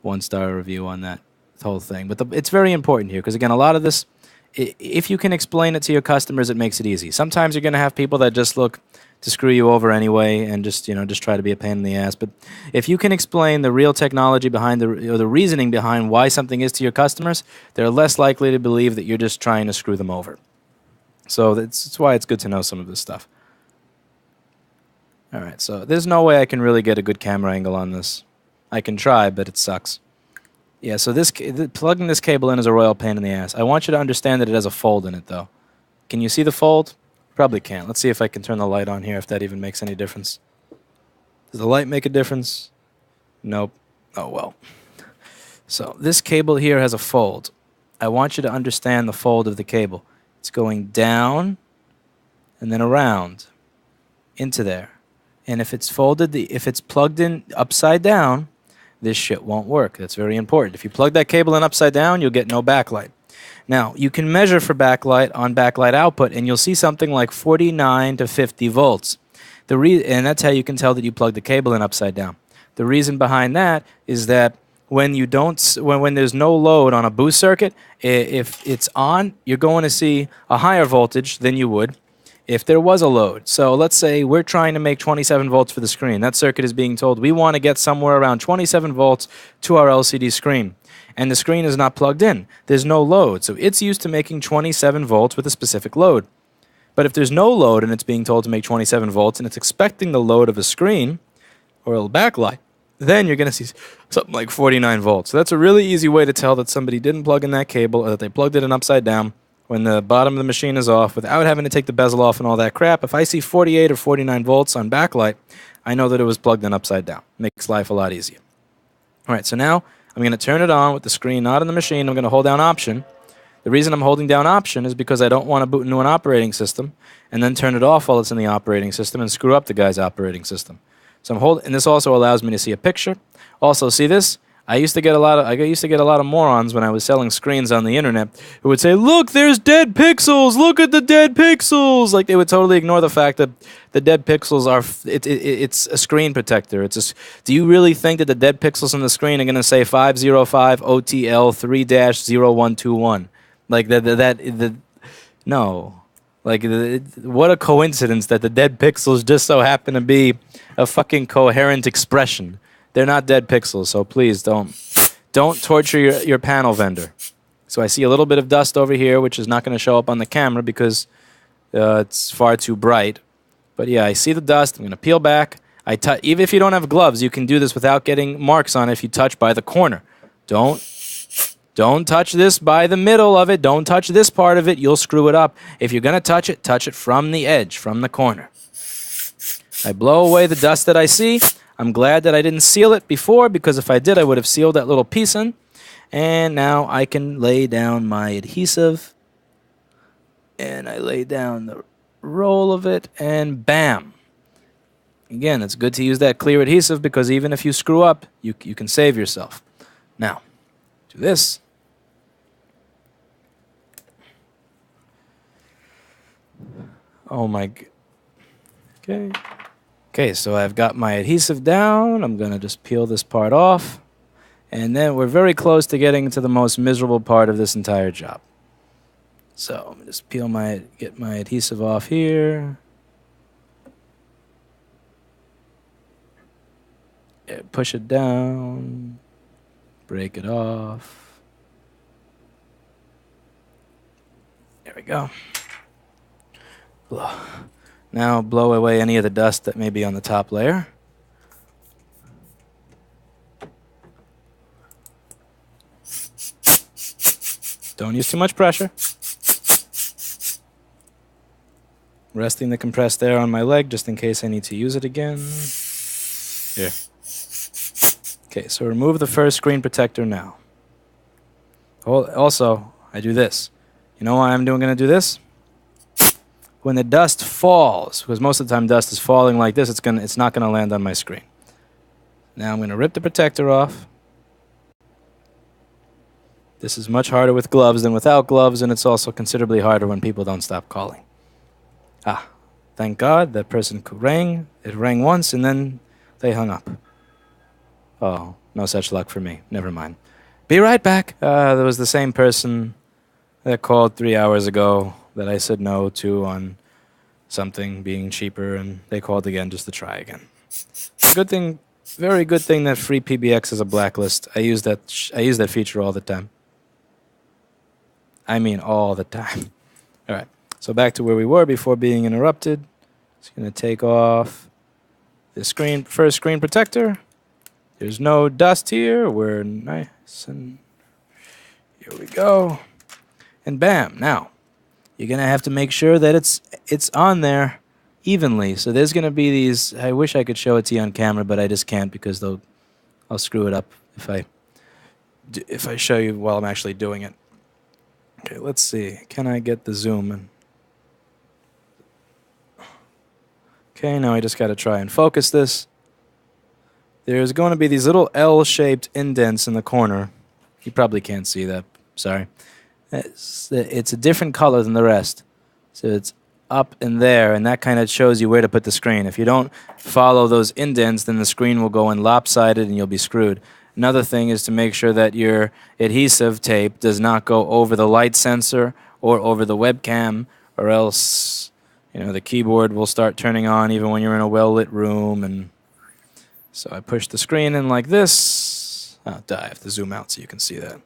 1-star review on that whole thing. But it's very important here, because again, a lot of this, if you can explain it to your customers, it makes it easy. Sometimes you're going to have people that just look to screw you over anyway and just try to be a pain in the ass. But if you can explain the real technology behind the reasoning behind why something is to your customers, they're less likely to believe that you're just trying to screw them over. So that's why it's good to know some of this stuff. All right, so there's no way I can really get a good camera angle on this. I can try, but it sucks. Yeah, so plugging this cable in is a royal pain in the ass. I want you to understand that it has a fold in it, though. Can you see the fold? Probably can't. Let's see if I can turn the light on here, if that even makes any difference. Does the light make a difference? Nope. Oh, well. So this cable here has a fold. I want you to understand the fold of the cable. It's going down and then around into there. And if it's folded, if it's plugged in upside down, this shit won't work. That's very important. If you plug that cable in upside down, you'll get no backlight. Now, you can measure for backlight on backlight output, and you'll see something like 49 to 50 volts. And that's how you can tell that you plugged the cable in upside down. The reason behind that is that when there's no load on a boost circuit, if it's on, you're going to see a higher voltage than you would if there was a load. So let's say we're trying to make 27 volts for the screen. That circuit is being told we want to get somewhere around 27 volts to our LCD screen. And the screen is not plugged in. There's no load. So it's used to making 27 volts with a specific load. But if there's no load and it's being told to make 27 volts and it's expecting the load of a screen or a backlight, then you're going to see something like 49 volts. So that's a really easy way to tell that somebody didn't plug in that cable or that they plugged it in upside down when the bottom of the machine is off without having to take the bezel off and all that crap. If I see 48 or 49 volts on backlight, I know that it was plugged in upside down. Makes life a lot easier. All right, so now I'm going to turn it on with the screen not on the machine. I'm going to hold down Option. The reason I'm holding down Option is because I don't want to boot into an operating system and then turn it off while it's in the operating system and screw up the guy's operating system. So I'm holding, and this also allows me to see a picture. Also, see this? I used to get a lot of morons when I was selling screens on the internet who would say, "Look, there's dead pixels. Look at the dead pixels." Like they would totally ignore the fact that the dead pixels are it's a screen protector. Do you really think that the dead pixels on the screen are going to say 505 OTL 3-0121? Like no. Like what a coincidence that the dead pixels just so happen to be a fucking coherent expression. They're not dead pixels, so please don't torture your panel vendor. So I see a little bit of dust over here, which is not going to show up on the camera because it's far too bright. But yeah, I see the dust. I'm going to peel back. Even if you don't have gloves, you can do this without getting marks on it if you touch by the corner. Don't touch this by the middle of it. Don't touch this part of it. You'll screw it up. If you're going to touch it from the edge, from the corner. I blow away the dust that I see. I'm glad that I didn't seal it before, because if I did, I would have sealed that little piece in. And now I can lay down my adhesive. And I lay down the roll of it, and bam. Again, it's good to use that clear adhesive because even if you screw up, you can save yourself. Now, do this. Oh my... Okay. Okay, so I've got my adhesive down. I'm going to just peel this part off. And then we're very close to getting to the most miserable part of this entire job. So I'm going to just get my adhesive off here. Yeah, push it down. Break it off. There we go. Now blow away any of the dust that may be on the top layer. Don't use too much pressure. Resting the compressed air on my leg just in case I need to use it again. Here. Okay, so remove the first screen protector now. Also, I do this. You know why I'm going to do this? When the dust falls, because most of the time dust is falling like this, it's not going to land on my screen. Now I'm going to rip the protector off. This is much harder with gloves than without gloves, and it's also considerably harder when people don't stop calling. Ah, thank God that person rang. It rang once, and then they hung up. Oh, no such luck for me. Never mind. Be right back. There was the same person that called 3 hours ago that I said no to on something being cheaper, and they called again just to try again. Good thing, very good thing that free PBX is a blacklist. I use that feature all the time. I mean all the time. All right, so back to where we were before being interrupted. Just going to take off the first screen protector. There's no dust here. We're nice, and here we go. And bam, now you're going to have to make sure that it's on there evenly. So there's going to be these, I wish I could show it to you on camera, but I just can't because I'll screw it up if I show you while I'm actually doing it. Okay, let's see. Can I get the zoom in? Okay, now I just got to try and focus this. There's going to be these little L-shaped indents in the corner. You probably can't see that. Sorry. It's a different color than the rest. So it's up in there, and that kind of shows you where to put the screen. If you don't follow those indents, then the screen will go in lopsided and you'll be screwed. Another thing is to make sure that your adhesive tape does not go over the light sensor or over the webcam, or else, you know, the keyboard will start turning on even when you're in a well-lit room. And so I push the screen in like this. Oh, I have to zoom out so you can see that.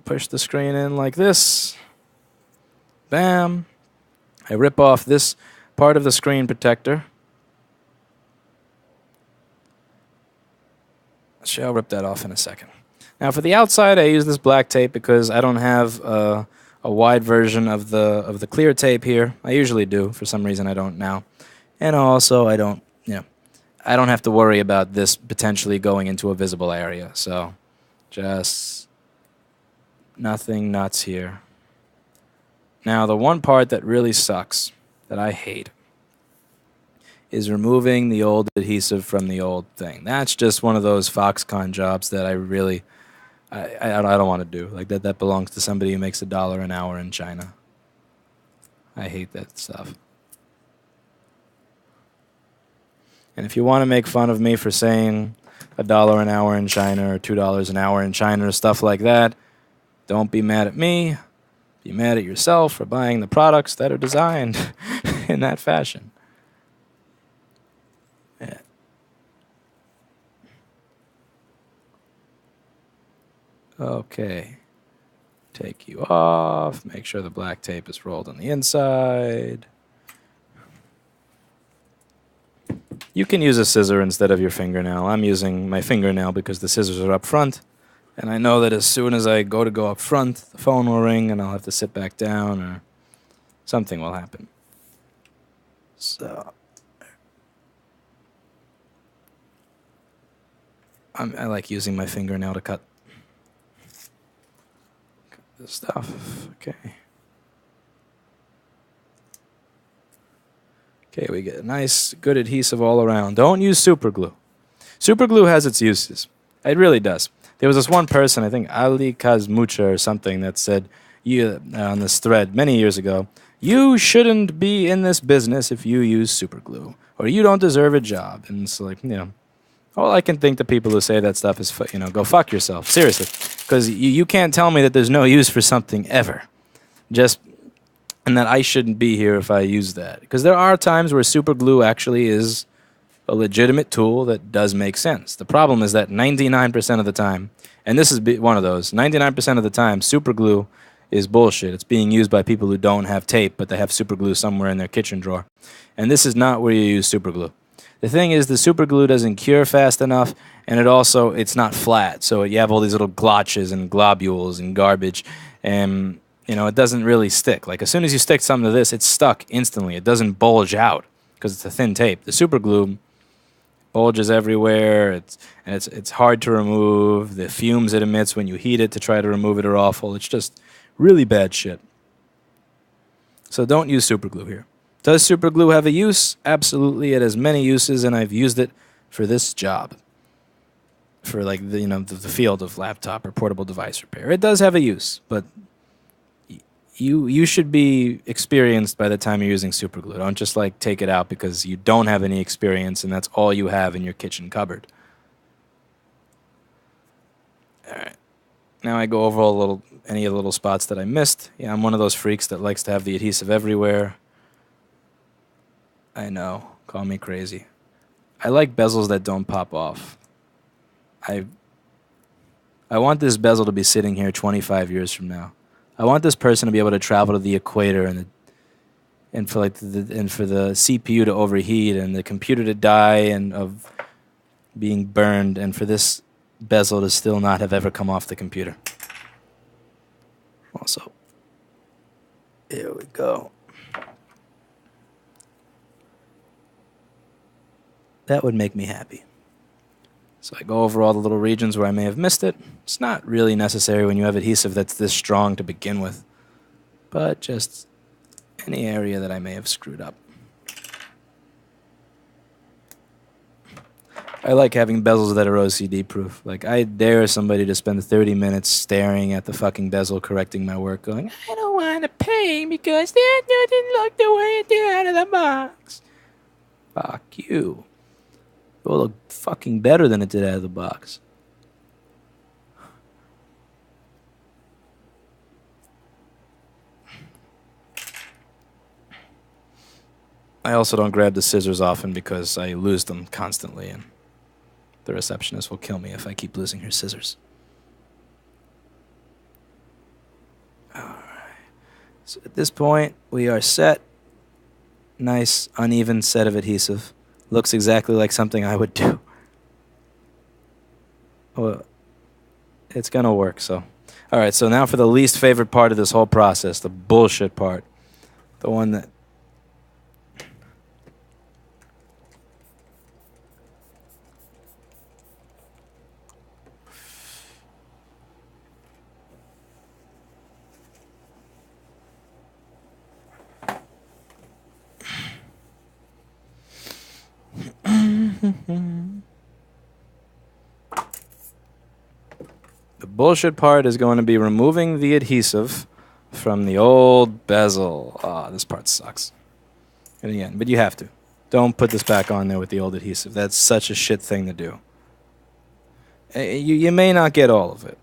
Push the screen in like this. Bam. I rip off this part of the screen protector. I'll rip that off in a second. Now for the outside, I use this black tape because I don't have a wide version of the clear tape here. I usually do. For some reason, I don't now. And also, I don't have to worry about this potentially going into a visible area. So just nothing nuts here. Now, the one part that really sucks, that I hate, is removing the old adhesive from the old thing. That's just one of those Foxconn jobs that I really, I don't want to do. Like that belongs to somebody who makes $1 an hour in China. I hate that stuff. And if you want to make fun of me for saying $1 an hour in China or $2 an hour in China or stuff like that, don't be mad at me. Be mad at yourself for buying the products that are designed in that fashion. Yeah. Okay. Take you off. Make sure the black tape is rolled on the inside. You can use a scissor instead of your fingernail. I'm using my fingernail because the scissors are up front. And I know that as soon as I go up front, the phone will ring and I'll have to sit back down or something will happen. So I like using my fingernail to cut this stuff. Okay. Okay, we get a nice, good adhesive all around. Don't use super glue. Super glue has its uses. It really does. There was this one person, I think Ali Kazmucha or something, that said on this thread many years ago, you shouldn't be in this business if you use super glue, or you don't deserve a job. And it's like, all I can think to people who say that stuff is, go fuck yourself. Seriously. Because you can't tell me that there's no use for something ever. And that I shouldn't be here if I use that. Because there are times where super glue actually is a legitimate tool that does make sense. The problem is that 99% of the time, and this is one of those, 99% of the time, super glue is bullshit. It's being used by people who don't have tape, but they have super glue somewhere in their kitchen drawer. And this is not where you use super glue. The thing is, the super glue doesn't cure fast enough, and it's not flat. So you have all these little glotches and globules and garbage, and it doesn't really stick. Like as soon as you stick something to this, it's stuck instantly. It doesn't bulge out because it's a thin tape. The super glue bulges everywhere. It's hard to remove. The fumes it emits when you heat it to try to remove it are awful. It's just really bad shit. So don't use super glue here. Does super glue have a use? Absolutely. It has many uses, and I've used it for this job. For like the field of laptop or portable device repair. It does have a use, but you should be experienced by the time you're using super glue. Don't just like take it out because you don't have any experience and that's all you have in your kitchen cupboard. All right. Now I go over any of the little spots that I missed. Yeah, I'm one of those freaks that likes to have the adhesive everywhere. I know. Call me crazy. I like bezels that don't pop off. I want this bezel to be sitting here 25 years from now. I want this person to be able to travel to the equator and for the CPU to overheat and the computer to die and of being burned, and for this bezel to still not have ever come off the computer. Also, here we go. That would make me happy. So I go over all the little regions where I may have missed it. It's not really necessary when you have adhesive that's this strong to begin with, but just any area that I may have screwed up. I like having bezels that are OCD proof. Like, I dare somebody to spend 30 minutes staring at the fucking bezel correcting my work going, I don't want to pay because that doesn't look the way it did out of the box. Fuck you. It will look fucking better than it did out of the box. I also don't grab the scissors often because I lose them constantly, and the receptionist will kill me if I keep losing her scissors. Alright. So at this point, we are set. Nice, uneven set of adhesive. Looks exactly like something I would do. Well, it's gonna work, so. Alright, so now for the least favorite part of this whole process, the bullshit part. The one that... The bullshit part is going to be removing the adhesive from the old bezel. Ah, this part sucks. And again, but you have to. Don't put this back on there with the old adhesive. That's such a shit thing to do. You may not get all of it.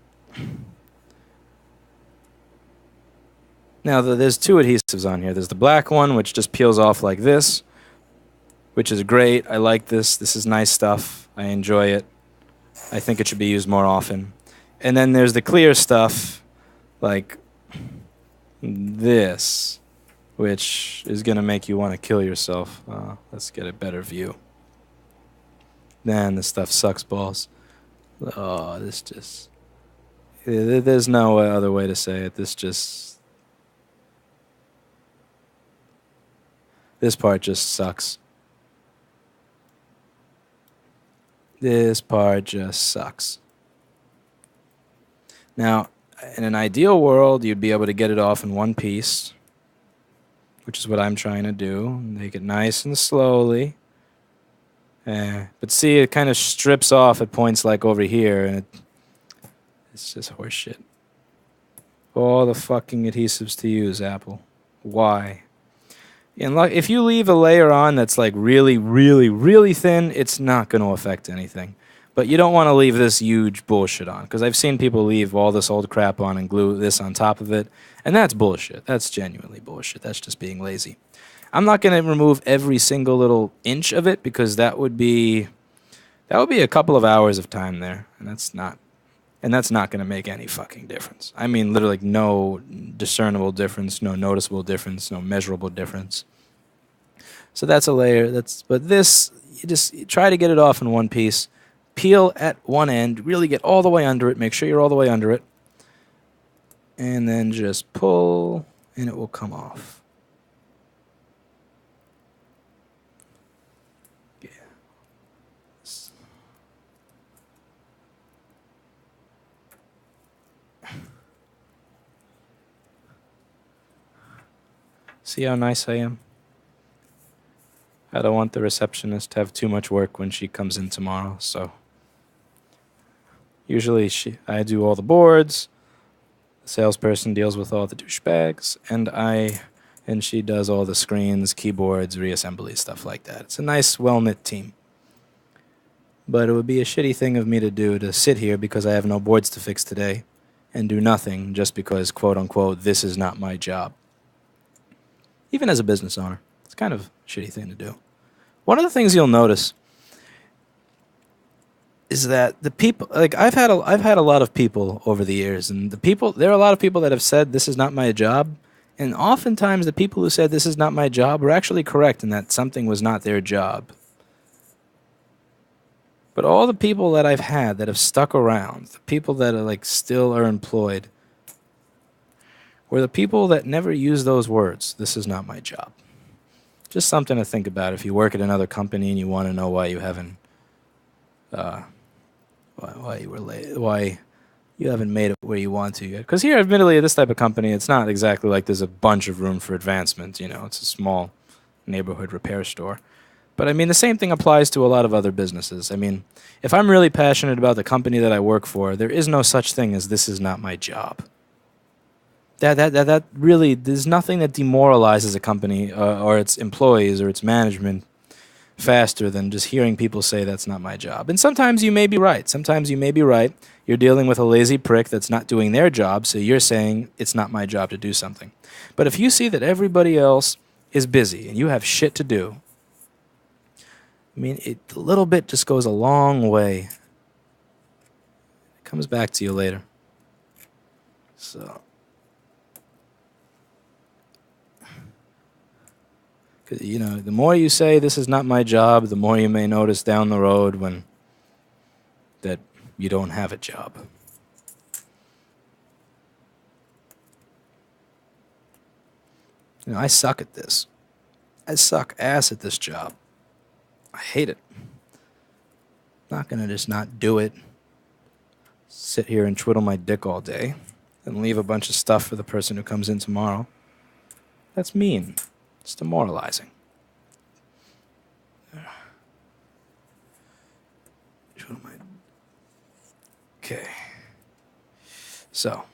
Now, there's two adhesives on here. There's the black one, which just peels off like this, which is great. I like this. This is nice stuff. I enjoy it. I think it should be used more often. And then there's the clear stuff, like this, which is going to make you want to kill yourself. Let's get a better view. Man, this stuff sucks balls. Oh, this just... There's no other way to say it. This part just sucks. This part just sucks. Now, in an ideal world, you'd be able to get it off in one piece, which is what I'm trying to do. Make it nice and slowly. But see, it kind of strips off at points like over here, and it's just horseshit. All the fucking adhesives to use, Apple. Why? And if you leave a layer on that's like really, really, really thin, it's not going to affect anything. But you don't want to leave this huge bullshit on, because I've seen people leave all this old crap on and glue this on top of it, and that's bullshit. That's genuinely bullshit. That's just being lazy. I'm not going to remove every single little inch of it, because that would be a couple of hours of time there, and that's not going to make any fucking difference. I mean, literally no discernible difference, no noticeable difference, no measurable difference. So that's a layer. But this, you try to get it off in one piece. Peel at one end, really get all the way under it, make sure you're all the way under it, and then just pull, and it will come off. Yeah. See how nice I am? I don't want the receptionist to have too much work when she comes in tomorrow, so usually I do all the boards, the salesperson deals with all the douchebags, and she does all the screens, keyboards, reassembly, stuff like that. It's a nice, well-knit team. But it would be a shitty thing of me to do, to sit here because I have no boards to fix today and do nothing just because, quote-unquote, this is not my job. Even as a business owner, it's kind of a shitty thing to do. One of the things you'll notice is that the people, like I've had a lot of people over the years, and there are a lot of people that have said this is not my job, and oftentimes the people who said this is not my job were actually correct in that something was not their job. But all the people that I've had that have stuck around, the people that are like still are employed, were the people that never used those words. This is not my job. Just something to think about if you work at another company and you want to know why you haven't, why you haven't made it where you want to yet. Because here, admittedly, at this type of company, it's not exactly like there's a bunch of room for advancement. You know, it's a small neighborhood repair store. But I mean, the same thing applies to a lot of other businesses. I mean, if I'm really passionate about the company that I work for, there is no such thing as this is not my job. That really, there's nothing that demoralizes a company or its employees or its management faster than just hearing people say that's not my job. And sometimes you may be right. Sometimes you may be right. You're dealing with a lazy prick that's not doing their job, so you're saying it's not my job to do something. But if you see that everybody else is busy and you have shit to do, I mean, a little bit just goes a long way. It comes back to you later. So, you know, the more you say this is not my job, the more you may notice down the road when that you don't have a job. You know, I suck at this. I suck ass at this job. I hate it. I'm not going to just not do it, sit here and twiddle my dick all day, and leave a bunch of stuff for the person who comes in tomorrow. That's mean. It's demoralizing. Okay. So.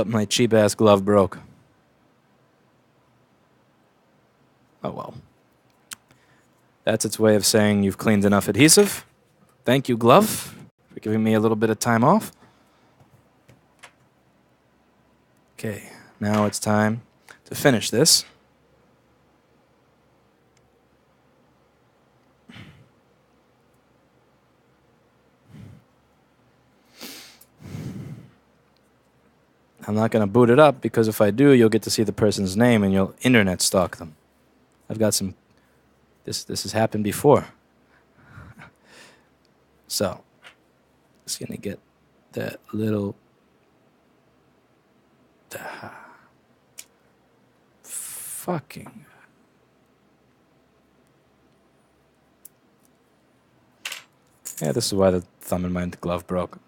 My cheap ass glove broke. Oh well. That's its way of saying you've cleaned enough adhesive. Thank you, glove, for giving me a little bit of time off. Okay, now it's time to finish this. I'm not going to boot it up because if I do, you'll get to see the person's name and you'll internet stalk them. I've got some... This has happened before. So, it's going to get that little... Fucking... Yeah, this is why the thumb in my glove broke.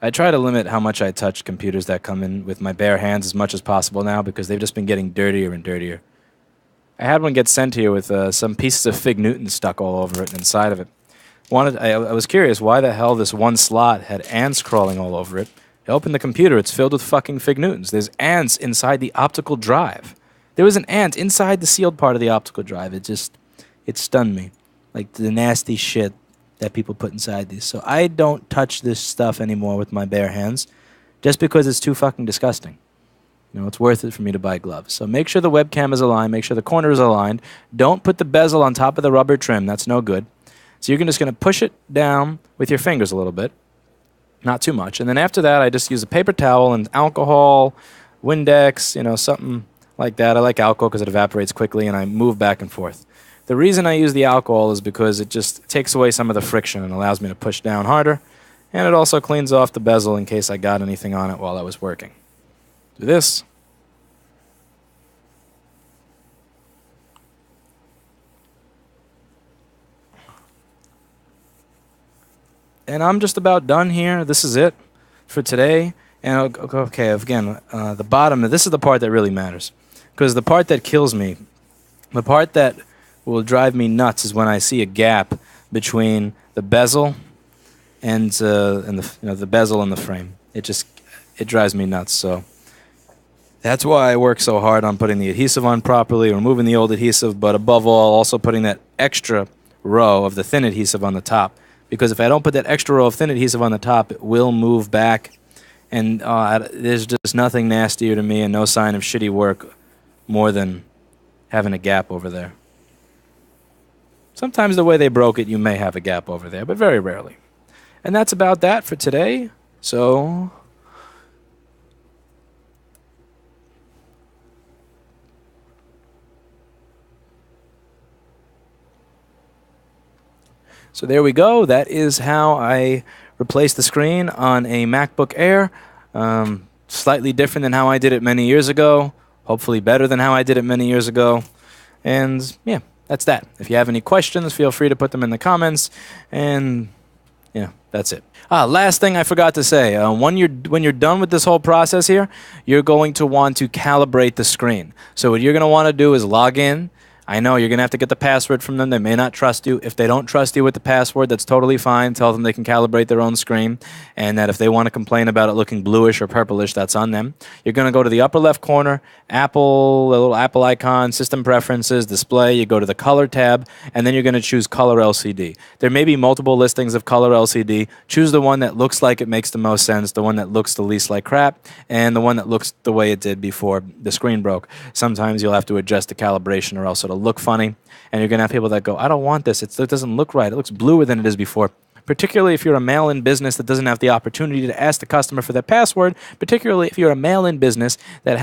I try to limit how much I touch computers that come in with my bare hands as much as possible now because they've just been getting dirtier and dirtier. I had one get sent here with some pieces of Fig Newton stuck all over it and inside of it. I was curious why the hell this one slot had ants crawling all over it. I opened the computer, it's filled with fucking Fig Newtons. There's ants inside the optical drive. There was an ant inside the sealed part of the optical drive. It stunned me. Like the nasty shit that people put inside these. So I don't touch this stuff anymore with my bare hands just because it's too fucking disgusting. You know, it's worth it for me to buy gloves. So make sure the webcam is aligned. Make sure the corner is aligned. Don't put the bezel on top of the rubber trim. That's no good. So you're just going to push it down with your fingers a little bit. Not too much. And then after that, I just use a paper towel and alcohol, Windex, you know, something like that. I like alcohol because it evaporates quickly, and I move back and forth. The reason I use the alcohol is because it just takes away some of the friction and allows me to push down harder. And it also cleans off the bezel in case I got anything on it while I was working. Do this. And I'm just about done here. This is it for today. And okay, again, the bottom, this is the part that really matters. Because the part that kills me, the part that will drive me nuts is when I see a gap between the bezel and the bezel and the frame. It drives me nuts. So that's why I work so hard on putting the adhesive on properly, removing the old adhesive, but above all, also putting that extra row of the thin adhesive on the top. Because if I don't put that extra row of thin adhesive on the top, it will move back. And there's just nothing nastier to me and no sign of shitty work more than having a gap over there. Sometimes the way they broke it, you may have a gap over there, but very rarely. And that's about that for today. So there we go. That is how I replace the screen on a MacBook Air. Slightly different than how I did it many years ago. Hopefully better than how I did it many years ago. And yeah, that's that. If you have any questions, feel free to put them in the comments. And yeah, that's it. Last thing I forgot to say. When you're done with this whole process here, you're going to want to calibrate the screen. So what you're going to want to do is log in. I know you're going to have to get the password from them. They may not trust you. If they don't trust you with the password, that's totally fine. Tell them they can calibrate their own screen, and that if they want to complain about it looking bluish or purplish, that's on them. You're going to go to the upper left corner, Apple, the little Apple icon, System Preferences, Display. You go to the Color tab, and then you're going to choose Color LCD. There may be multiple listings of Color LCD. Choose the one that looks like it makes the most sense, the one that looks the least like crap, and the one that looks the way it did before the screen broke. Sometimes you'll have to adjust the calibration or else it'll look funny, and you're going to have people that go, I don't want this. It doesn't look right. It looks bluer than it is before. Particularly if you're a mail-in business that doesn't have the opportunity to ask the customer for their password, particularly if you're a mail-in business that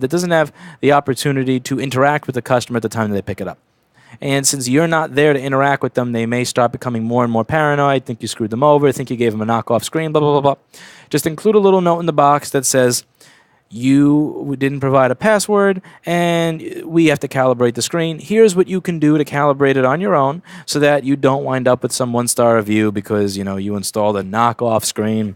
doesn't have the opportunity to interact with the customer at the time that they pick it up. And since you're not there to interact with them, they may start becoming more and more paranoid, think you screwed them over, think you gave them a knockoff screen, blah, blah, blah, blah. Just include a little note in the box that says, you didn't provide a password, and we have to calibrate the screen. Here's what you can do to calibrate it on your own so that you don't wind up with some one-star review because, you installed a knockoff screen.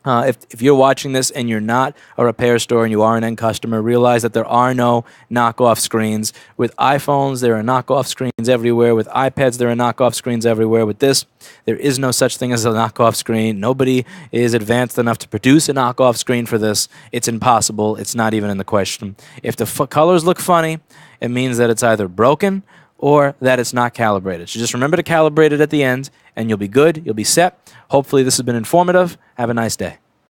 If you're watching this and you're not a repair store and you are an end customer, realize that there are no knockoff screens. With iPhones, there are knockoff screens everywhere. With iPads, there are knockoff screens everywhere. With this, there is no such thing as a knockoff screen. Nobody is advanced enough to produce a knockoff screen for this. It's impossible. It's not even in the question. If the colors look funny, it means that it's either broken or that it's not calibrated. So just remember to calibrate it at the end, and you'll be good. You'll be set. Hopefully this has been informative. Have a nice day.